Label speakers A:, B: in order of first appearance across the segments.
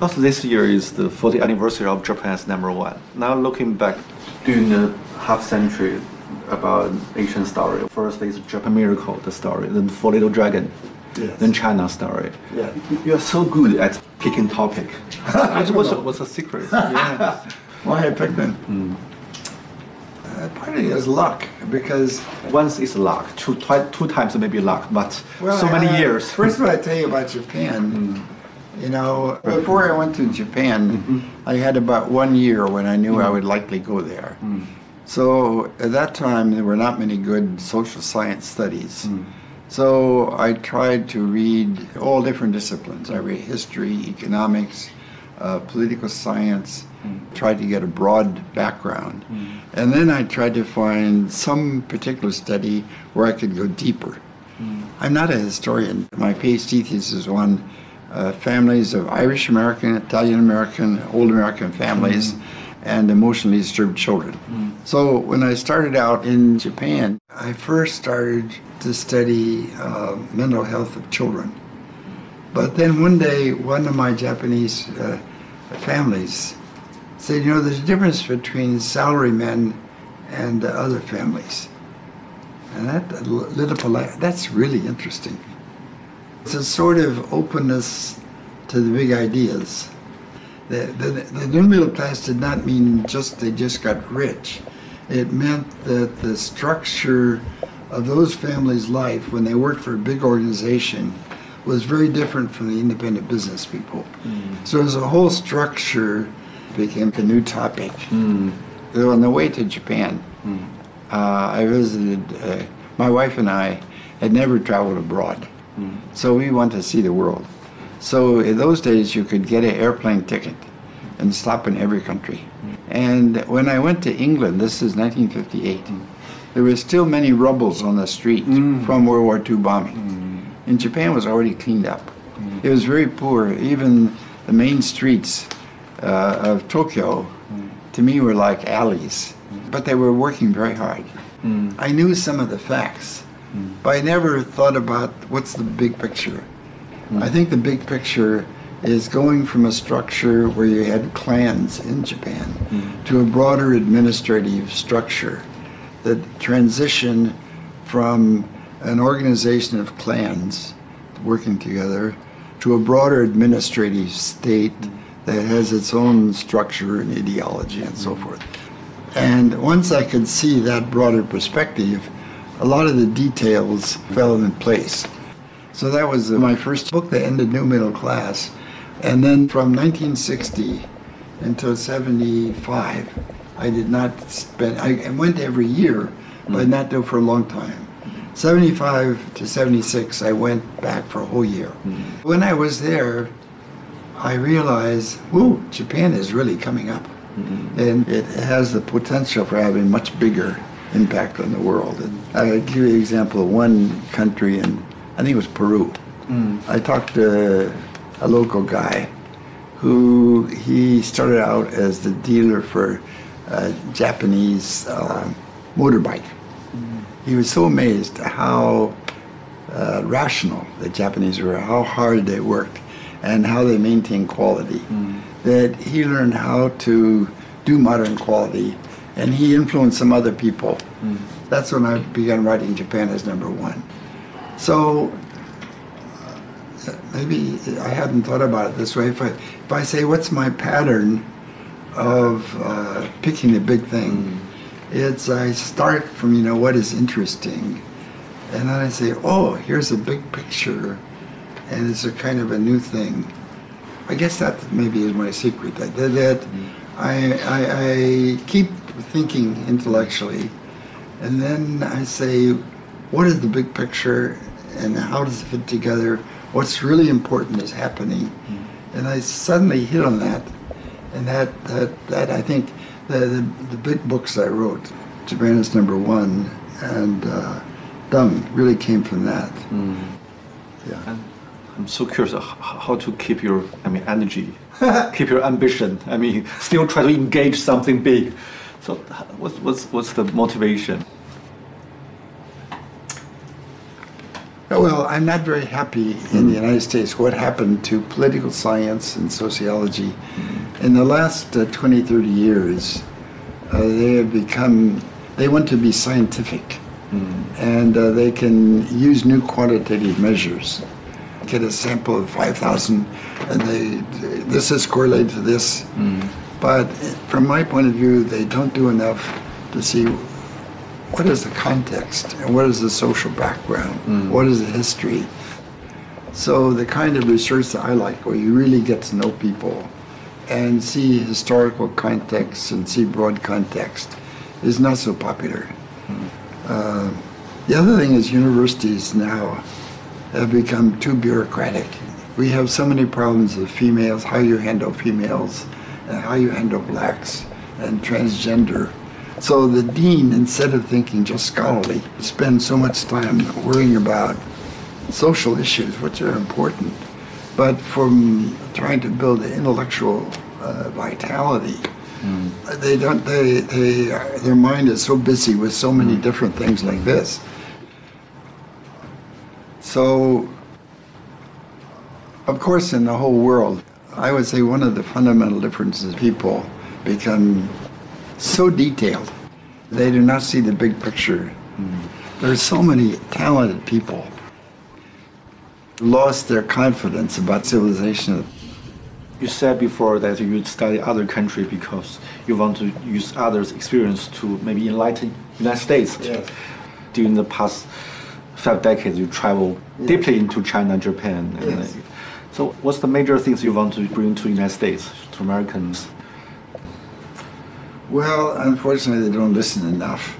A: Also, this year is the 40th anniversary of Japan's #1. Now looking back, during the half century about Asian story. First is Japan Miracle, the story, then Four Little Dragon, yes. Then China story.
B: Yeah.
A: You are so good at picking topic. What's the secret? Yeah.
B: Why I picked them? Part of it is luck, because
A: once is luck, two times maybe luck, but so many years.
B: First of all, I tell you about Japan. You know, before I went to Japan, I had about 1 year when I knew I would likely go there. So at that time, there were not many good social science studies. So I tried to read all different disciplines. I read history, economics, political science, tried to get a broad background. And then I tried to find some particular study where I could go deeper. I'm not a historian. My PhD thesis was on families of Irish American, Italian American, old American families, and emotionally disturbed children. So when I started out in Japan, I first started to study mental health of children. But then one day, one of my Japanese families said, you know, there's a difference between salarymen and other families. And that lit up a light. That's really interesting. It's a sort of openness to the big ideas. The new middle class did not mean they just got rich. It meant that the structure of those families' life when they worked for a big organization was very different from the independent business people. So as a whole structure became a new topic. So on the way to Japan, I visited, my wife and I had never traveled abroad. So we wanted to see the world. So in those days you could get an airplane ticket and stop in every country. And when I went to England, this is 1958, there were still many rubbles on the street from World War II bombing. And Japan was already cleaned up. It was very poor. Even the main streets of Tokyo, to me, were like alleys. But they were working very hard. I knew some of the facts, but I never thought about what's the big picture. I think the big picture is going from a structure where you had clans in Japan to a broader administrative structure. The transition from an organization of clans working together to a broader administrative state that has its own structure and ideology and so forth. And once I could see that broader perspective, a lot of the details fell in place. So that was my first book that ended New Middle Class. And then from 1960 until 75, I did not spend, I went every year, but not do it for a long time. 75 to 76, I went back for a whole year. When I was there, I realized, whoa, Japan is really coming up. And it has the potential for having much bigger impact on the world. And I'll give you an example of one country, and I think it was Peru. I talked to a local guy who he started out as the dealer for Japanese motorbike. He was so amazed at how rational the Japanese were, how hard they worked, and how they maintained quality, that he learned how to do modern quality, and he influenced some other people. That's when I began writing Japan as #1. So maybe I hadn't thought about it this way. If I say, what's my pattern of picking a big thing? It's I start from, you know, what is interesting, and then I say, oh, here's a big picture, and it's a kind of a new thing. I guess that maybe is my secret, that I keep thinking intellectually, and then I say, what is the big picture, and how does it fit together? What's really important is happening, and I suddenly hit on that, and that I think the big books I wrote, Japan is #1, and Dung, really came from that. Yeah.
A: I'm so curious how to keep your, energy, keep your ambition. Still try to engage something big. So, what's the motivation?
B: Well, I'm not very happy in the United States what happened to political science and sociology. In the last 20, 30 years, they want to be scientific. And they can use new quantitative measures. Get a sample of 5,000 and this is correlated to this. But from my point of view, they don't do enough to see what is the context and what is the social background, what is the history. So the kind of research that I like, where you really get to know people and see historical context and see broad context, is not so popular. The other thing is universities now have become too bureaucratic. We have so many problems with females, how you handle females, and how you handle blacks and transgender. So the dean, instead of thinking just scholarly, spends so much time worrying about social issues, which are important, but from trying to build intellectual vitality. Their mind is so busy with so many different things like this. So, of course, in the whole world, I would say one of the fundamental differences, people become so detailed. They do not see the big picture. There are so many talented people lost their confidence about civilization.
A: You said before that you study other countries because you want to use others' experience to maybe enlighten United States.
B: Yes.
A: During the past 5 decades, you travel deeply into China, Japan.
B: Yes.
A: So what's the major things you want to bring to United States, to Americans?
B: Well, unfortunately, they don't listen enough.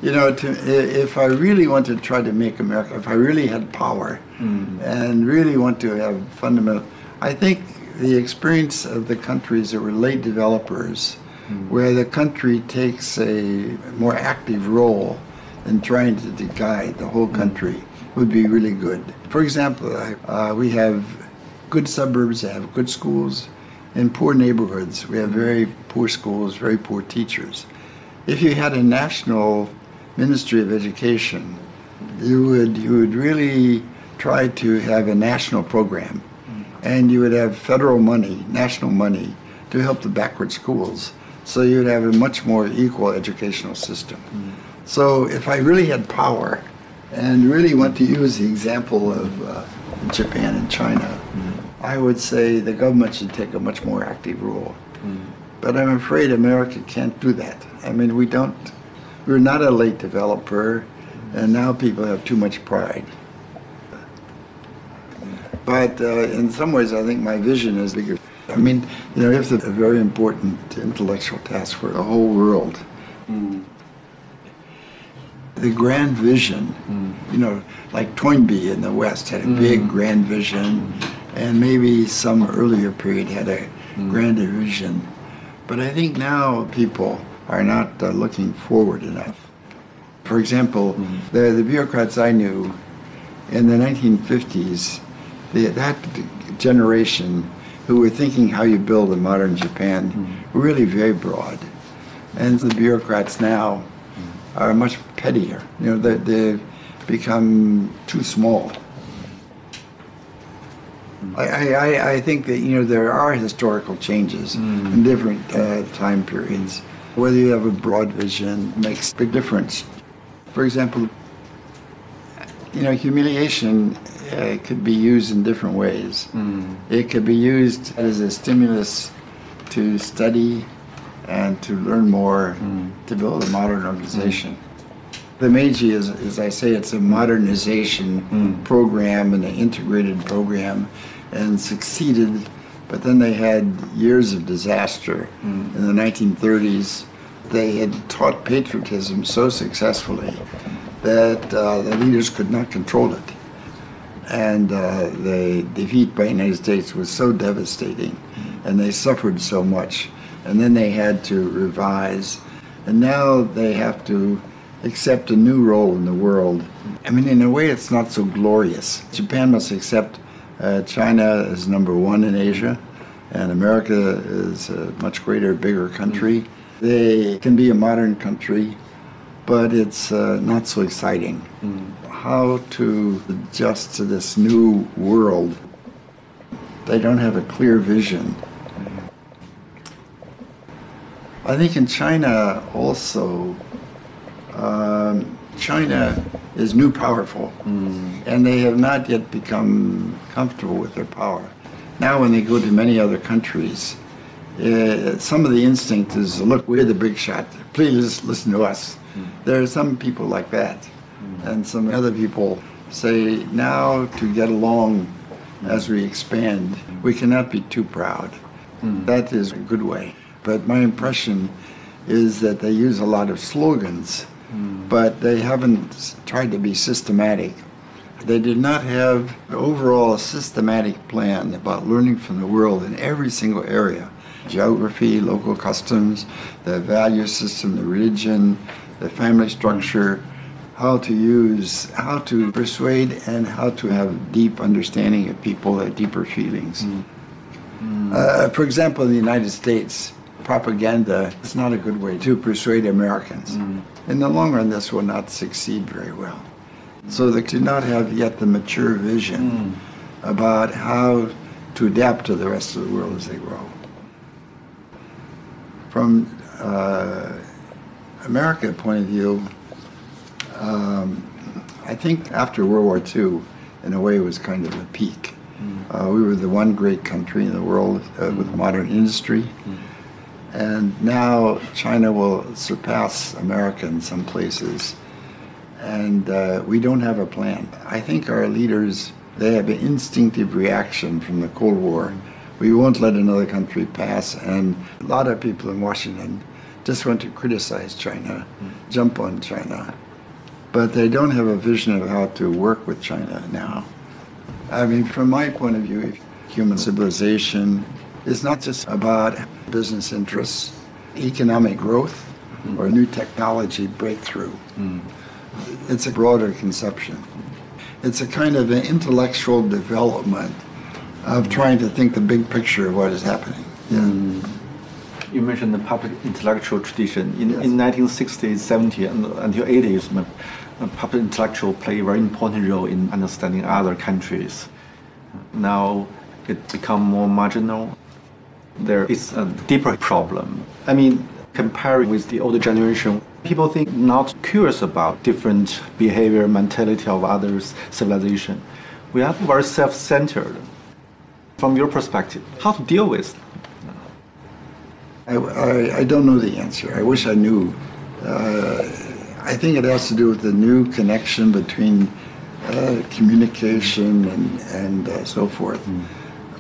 B: If I really want to try to make America, if I really had power and really want to have fundamental, I think the experience of the countries that were late developers, where the country takes a more active role in trying to guide the whole country, would be really good. For example, we have good suburbs that have good schools. In poor neighborhoods, we have very poor schools, very poor teachers. If you had a national Ministry of Education, you would really try to have a national program, and you would have federal money, national money, to help the backward schools. So you'd have a much more equal educational system. So if I really had power and really want to use the example of Japan and China, I would say the government should take a much more active role. But I'm afraid America can't do that. I mean, we're not a late developer, and now people have too much pride. But in some ways, I think my vision is bigger. I mean, it's a very important intellectual task for the whole world. The grand vision, like Toynbee in the West had a big grand vision, and maybe some earlier period had a grander vision. But I think now people are not looking forward enough. For example, the bureaucrats I knew in the 1950s, that generation who were thinking how you build a modern Japan were really very broad. And the bureaucrats now are much pettier. They've become too small. I think that there are historical changes in different time periods. Whether you have a broad vision makes a big difference. For example, humiliation could be used in different ways. It could be used as a stimulus to study and to learn more, to build a modern organization. The Meiji is, as I say, it's a modernization program and an integrated program, and succeeded, but then they had years of disaster. In the 1930s, they had taught patriotism so successfully that the leaders could not control it. And the defeat by the United States was so devastating, and they suffered so much. And then they had to revise, and now they have to accept a new role in the world. I mean, in a way, it's not so glorious. Japan must accept China as number one in Asia, and America is a much greater, bigger country. They can be a modern country, but it's not so exciting. How to adjust to this new world. They don't have a clear vision. I think in China also, China is new powerful, and they have not yet become comfortable with their power. Now when they go to many other countries, some of the instinct is, look, we're the big shot, please listen to us. There are some people like that, and some other people say, now to get along as we expand, we cannot be too proud. That is a good way. But my impression is that they use a lot of slogans, but they haven't tried to be systematic. They did not have an overall systematic plan about learning from the world in every single area. Geography, local customs, the value system, the religion, the family structure, how to persuade and how to have deep understanding of people, their deeper feelings. For example, in the United States, propaganda is not a good way to persuade Americans. In the long run, this will not succeed very well. So they do not have yet the mature vision about how to adapt to the rest of the world as they grow. From America's point of view, I think after World War II, in a way, it was kind of a peak. We were the one great country in the world with modern industry. And now China will surpass America in some places. And we don't have a plan. I think our leaders, they have an instinctive reaction from the Cold War. We won't let another country pass. And a lot of people in Washington just want to criticize China, jump on China. But they don't have a vision of how to work with China now. I mean, from my point of view, human civilization is not just about business interests, economic growth, or new technology breakthrough. It's a broader conception. It's a kind of an intellectual development of trying to think the big picture of what is happening.
A: You mentioned the public intellectual tradition. In 1960s, 70s, and until 80s, public intellectual play a very important role in understanding other countries. Now it become more marginal. There is a deeper problem. I mean, comparing with the older generation, people think not curious about different behavior, mentality of others, civilization. We are very self-centered. From your perspective, how to deal with?
B: I don't know the answer. I wish I knew. I think it has to do with the new connection between communication and so forth.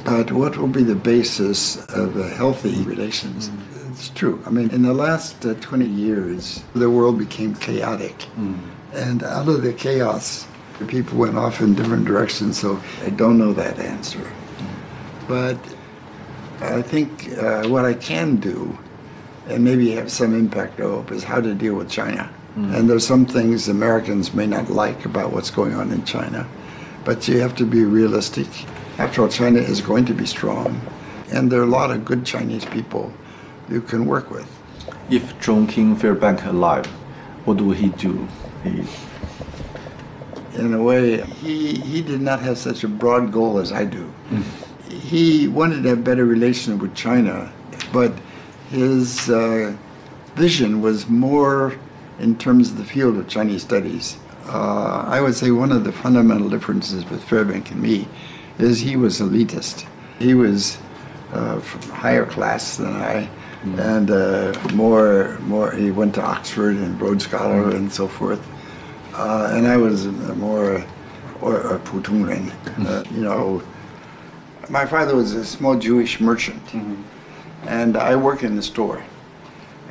B: But what will be the basis of healthy relations? It's true. I mean, in the last 20 years, the world became chaotic. And out of the chaos, the people went off in different directions, so I don't know that answer. But I think what I can do, and maybe have some impact, I hope, is how to deal with China. And there's some things Americans may not like about what's going on in China. But you have to be realistic. After all, China is going to be strong. And there are a lot of good Chinese people you can work with.
A: If John King Fairbank alive, what would he do?
B: In a way, he did not have such a broad goal as I do. He wanted to have better relations with China, but his vision was more in terms of the field of Chinese studies. I would say one of the fundamental differences with Fairbank and me is he was elitist. He was from higher class than I, and more. He went to Oxford and Rhodes Scholar and so forth. And I was more a Putungren. My father was a small Jewish merchant, and I worked in the store.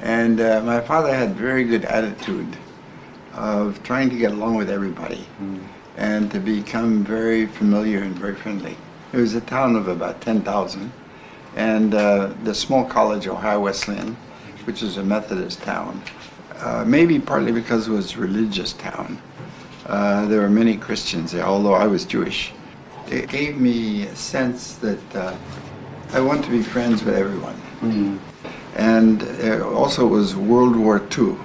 B: And my father had very good attitude of trying to get along with everybody and to become very familiar and very friendly. It was a town of about 10,000, and the small college, Ohio Wesleyan, which is a Methodist town, maybe partly because it was a religious town. There were many Christians there, although I was Jewish. It gave me a sense that I want to be friends with everyone. And also it was World War II.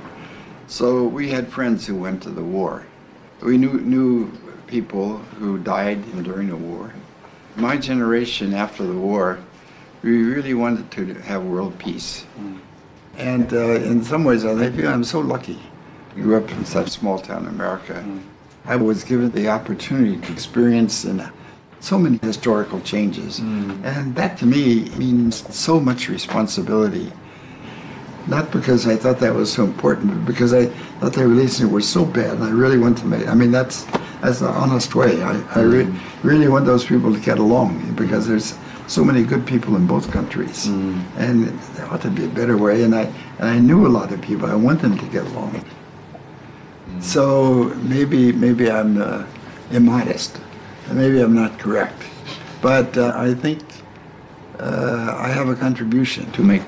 B: So we had friends who went to the war. We knew people who died during the war. My generation after the war, we really wanted to have world peace. And in some ways, I feel I'm so lucky. I grew up in such small town America. I was given the opportunity to experience so many historical changes. And that to me means so much responsibility. Not because I thought that was so important, but because I thought the relations were so bad and I really want to that's the honest way. I really want those people to get along because there's so many good people in both countries. And there ought to be a better way, and I knew a lot of people. I want them to get along. So maybe I'm immodest. Maybe I'm not correct. But I think I have a contribution to make.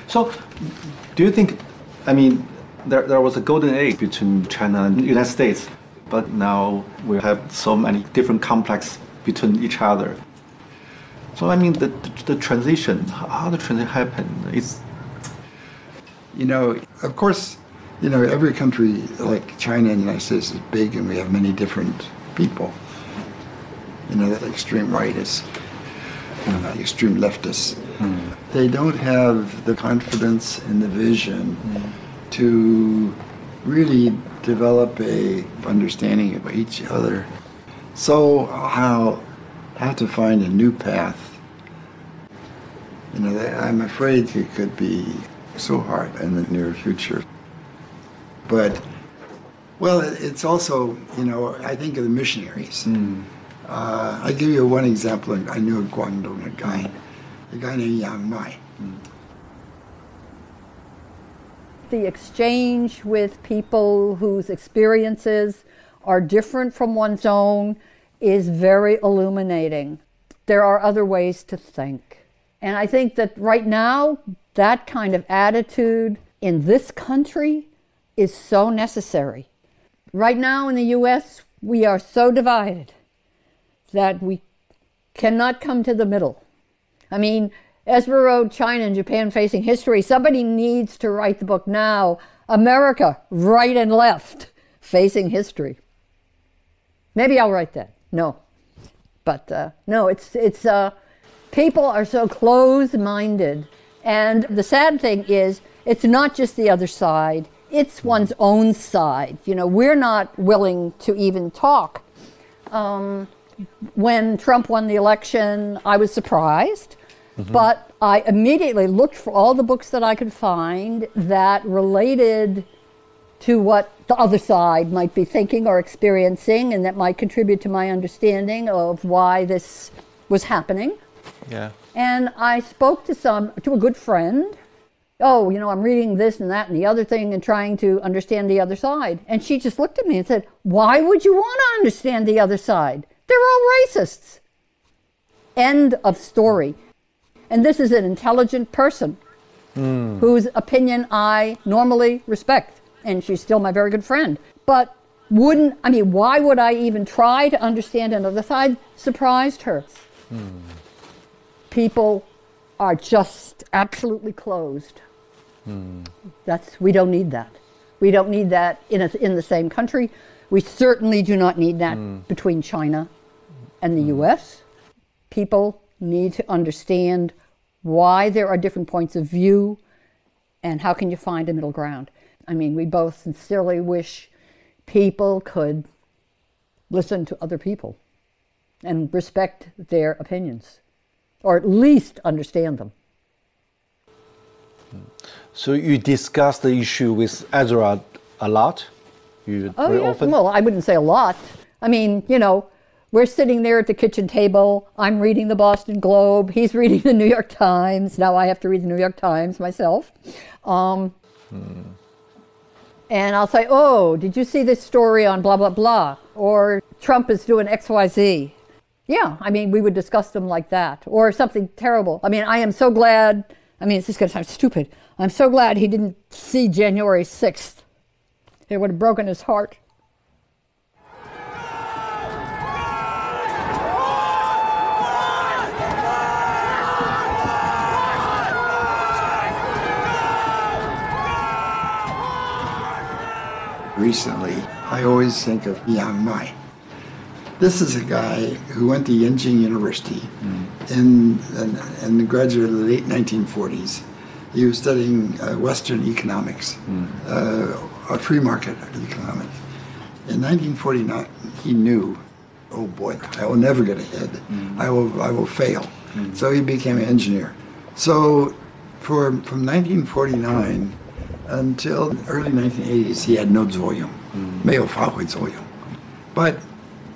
A: So, do you think, there was a golden age between China and the United States, but now we have so many different complexes between each other. So, the transition, how the transition happened is...
B: Of course, every country like China and the United States is big and we have many different people. The extreme rightists, the extreme leftists. They don't have the confidence and the vision to really develop a understanding of each other. So how to find a new path. I'm afraid it could be so hard in the near future. But, well, it's also, I think of the missionaries. I give you one example. I knew a Guangdong guy, a guy named Yang Mai.
C: The exchange with people whose experiences are different from one's own is very illuminating. There are other ways to think. And I think that right now, that kind of attitude in this country is so necessary. Right now in the U.S., we are so divided that we cannot come to the middle. Ezra wrote China and Japan Facing History. Somebody needs to write the book now. America, right and left, facing history. Maybe I'll write that. No. But no, it's people are so close-minded. And the sad thing is, it's not just the other side, it's one's own side. We're not willing to even talk. When Trump won the election, I was surprised, but I immediately looked for all the books that I could find that related to what the other side might be thinking or experiencing and that might contribute to my understanding of why this was happening.
A: Yeah.
C: And I spoke to a good friend. Oh, I'm reading this and that and the other thing and trying to understand the other side. And she just looked at me and said, why would you want to understand the other side? They're all racists. End of story. And this is an intelligent person whose opinion I normally respect. And she's still my very good friend. But why would I even try to understand another side? Surprised her. People are just absolutely closed. We don't need that. We don't need that in the same country. We certainly do not need that between China and the U.S. People need to understand why there are different points of view and how can you find a middle ground. We both sincerely wish people could listen to other people and respect their opinions, or at least understand them.
A: So you discuss the issue with Ezra a lot? Often?
C: Well, I wouldn't say a lot. We're sitting there at the kitchen table. I'm reading the Boston Globe. He's reading the New York Times. Now I have to read the New York Times myself. And I'll say, oh, did you see this story on blah, blah, blah? Or Trump is doing X, Y, Z. Yeah, we would discuss them like that. Or something terrible. I am so glad, this is going to sound stupid. I'm so glad he didn't see January 6th. It would have broken his heart.
B: recently, I always think of Yang Mai. This is a guy who went to Yenjing University and graduated in the late 1940s. He was studying Western economics, a free market economics. In 1949, he knew, oh boy, I will never get ahead. I will fail. So he became an engineer. So from 1949 until the early 1980s, he had no 作用, 没有发挥作用. But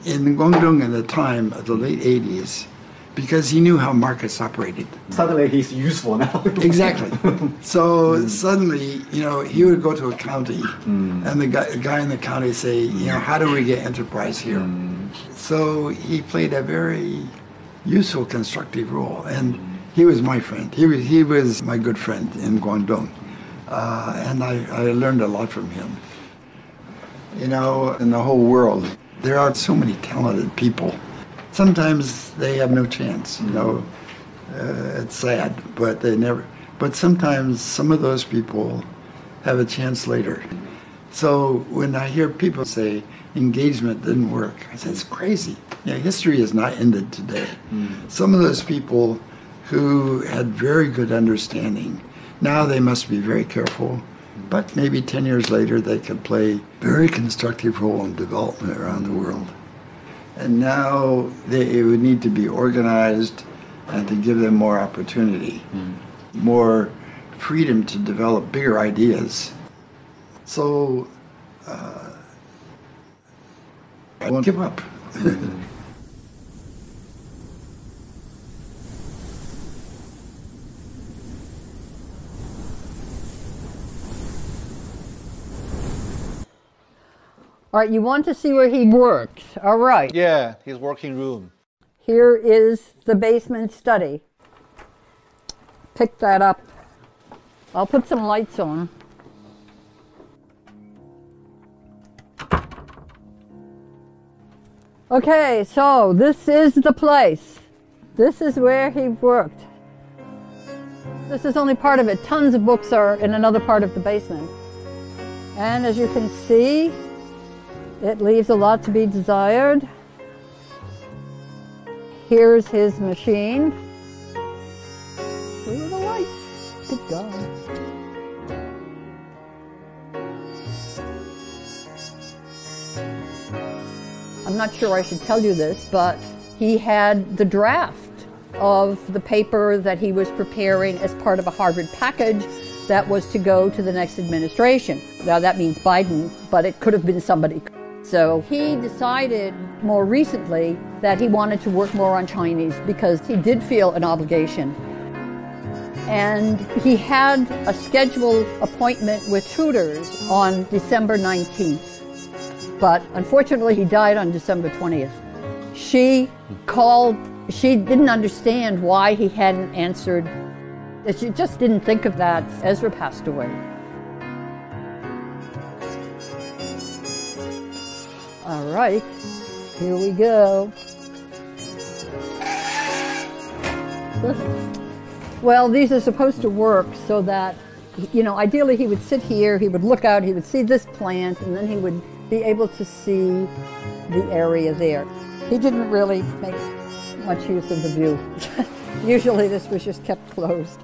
B: in Guangdong at the time of the late 80s, because he knew how markets operated.
A: Suddenly he's useful now.
B: Exactly. So suddenly, he would go to a county and the guy in the county say, how do we get enterprise here? So he played a very useful, constructive role. And he was my friend. He was my good friend in Guangdong. And I learned a lot from him. In the whole world, there are so many talented people. Sometimes they have no chance, it's sad, but they never. But sometimes some of those people have a chance later. So when I hear people say engagement didn't work, I say it's crazy. History is not ended today. Some of those people who had very good understanding, now they must be very careful. But maybe 10 years later, they could play a very constructive role in development around the world. And now it would need to be organized and to give them more opportunity, more freedom to develop bigger ideas. So I won't give up.
C: All right, you want to see where he works. All right.
A: Yeah, his working room.
C: Here is the basement study. Pick that up. I'll put some lights on. Okay, so this is the place. This is where he worked. This is only part of it. Tons of books are in another part of the basement. And as you can see, it leaves a lot to be desired. Here's his machine. Where are the lights? Good God. I'm not sure I should tell you this, but he had the draft of the paper that he was preparing as part of a Harvard package that was to go to the next administration. Now that means Biden, but it could have been somebody. So he decided more recently that he wanted to work more on Chinese because he did feel an obligation. And he had a scheduled appointment with tutors on December 19th. But unfortunately, he died on December 20th. She called, she didn't understand why he hadn't answered. She just didn't think of that. Ezra passed away. All right, here we go. Well, these are supposed to work so that, ideally he would sit here, he would look out, he would see this plant, and then he would be able to see the area there. He didn't really make much use of the view. Usually this was just kept closed.